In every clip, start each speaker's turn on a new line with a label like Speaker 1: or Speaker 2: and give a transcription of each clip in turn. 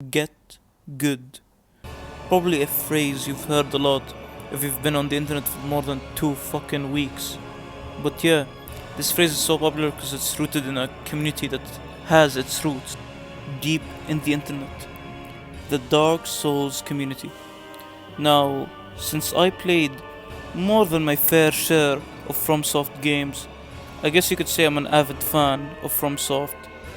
Speaker 1: Get good. Probably a phrase you've heard a lot if you've been on the internet for more than 2 fucking weeks. But yeah, this phrase is so popular because it's rooted in a community that has its roots deep in the internet. The Dark Souls community. Now, since I played more than my fair share of FromSoft games, I guess you could say I'm an avid fan of FromSoft,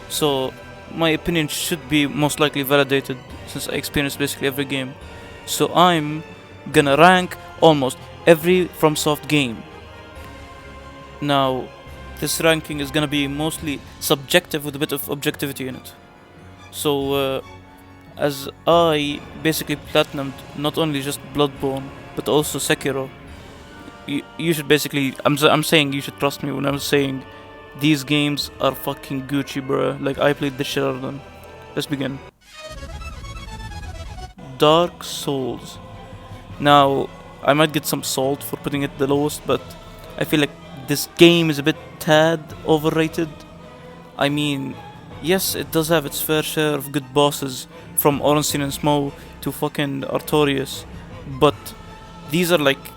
Speaker 1: so my opinion should be most likely validated since I experienced basically every game. So I'm gonna rank almost every FromSoft game. Now, this ranking is gonna be mostly subjective with a bit of objectivity in it. So, as I basically platinumed not only just Bloodborne but also Sekiro, you should basically I'm saying you should trust me when I'm saying these games are fucking Gucci, bruh. Like, I played the shit out of them. Let's begin. Dark Souls. Now, I might get some salt for putting it the lowest, but I feel like this game is a bit tad overrated. I mean, yes, it does have its fair share of good bosses, from Ornstein and Smough to fucking Artorias, but these are like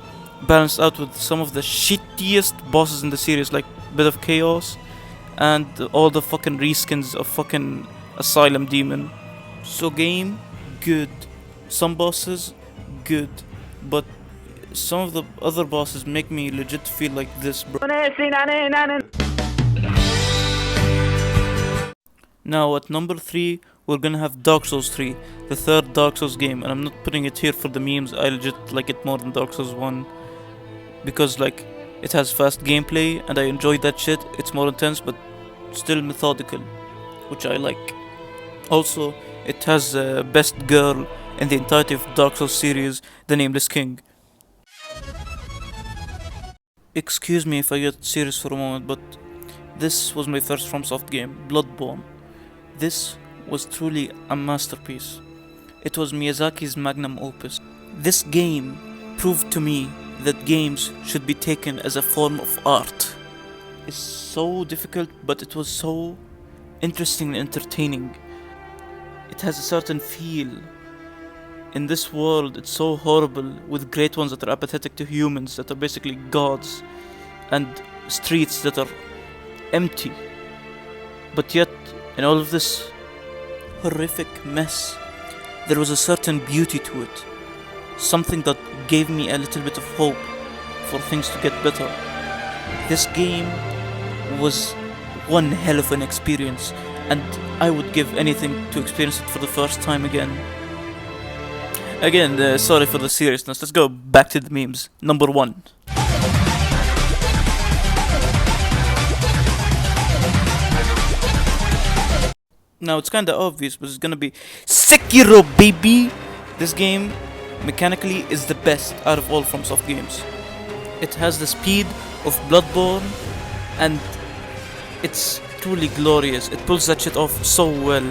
Speaker 1: balanced out with some of the shittiest bosses in the series, like Bit of Chaos and all the fucking reskins of fucking Asylum Demon. So game, good. Some bosses, good. But some of the other bosses make me legit feel like this, bro. Now at number 3, we're gonna have Dark Souls 3, the third Dark Souls game, and I'm not putting it here for the memes. I legit like it more than Dark Souls 1 because like it has fast gameplay and I enjoy that shit. It's more intense but still methodical, which I like. Also, it has the best girl in the entirety of Dark Souls series, the Nameless King. Excuse me if I get serious for a moment, but this was my first FromSoft game, Bloodborne. This was truly a masterpiece. It was Miyazaki's magnum opus. This game proved to me that games should be taken as a form of art. It's so difficult, but it was so interesting and entertaining. It has a certain feel. In this world, it's so horrible, with great ones that are apathetic to humans, that are basically gods, and streets that are empty. But yet, in all of this horrific mess, there was a certain beauty to it. Something that gave me a little bit of hope for things to get better. This game was one hell of an experience, and I would give anything to experience it for the first time again. Again, sorry for the seriousness. Let's go back to the memes. Number 1. Now it's kinda obvious, but it's gonna be Sekiro, baby! This game, mechanically, is the best out of all FromSoft games. It has the speed of Bloodborne, and it's truly glorious. It pulls that shit off so well.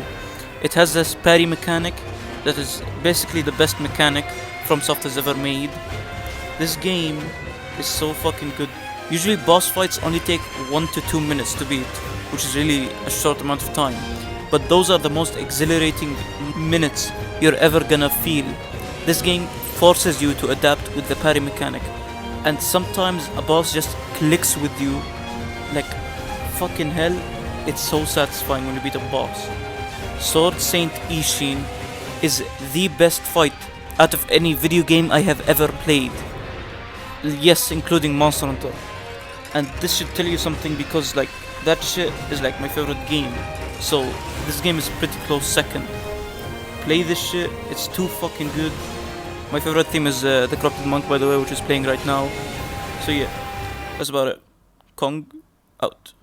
Speaker 1: It has this parry mechanic that is basically the best mechanic FromSoft has ever made. This game is so fucking good. Usually boss fights only take 1 to 2 minutes to beat, which is really a short amount of time. But those are the most exhilarating minutes you're ever gonna feel. This game forces you to adapt with the parry mechanic, and sometimes a boss just clicks with you like fucking hell. It's so satisfying when you beat a boss. Sword Saint Ishin is the best fight out of any video game I have ever played. Yes, including Monster Hunter. And this should tell you something because like that shit is like my favorite game. So this game is pretty close second. Play this shit, it's too fucking good. My favorite theme is the Corrupted Monk, by the way, which is playing right now. So yeah, that's about it. Kong out.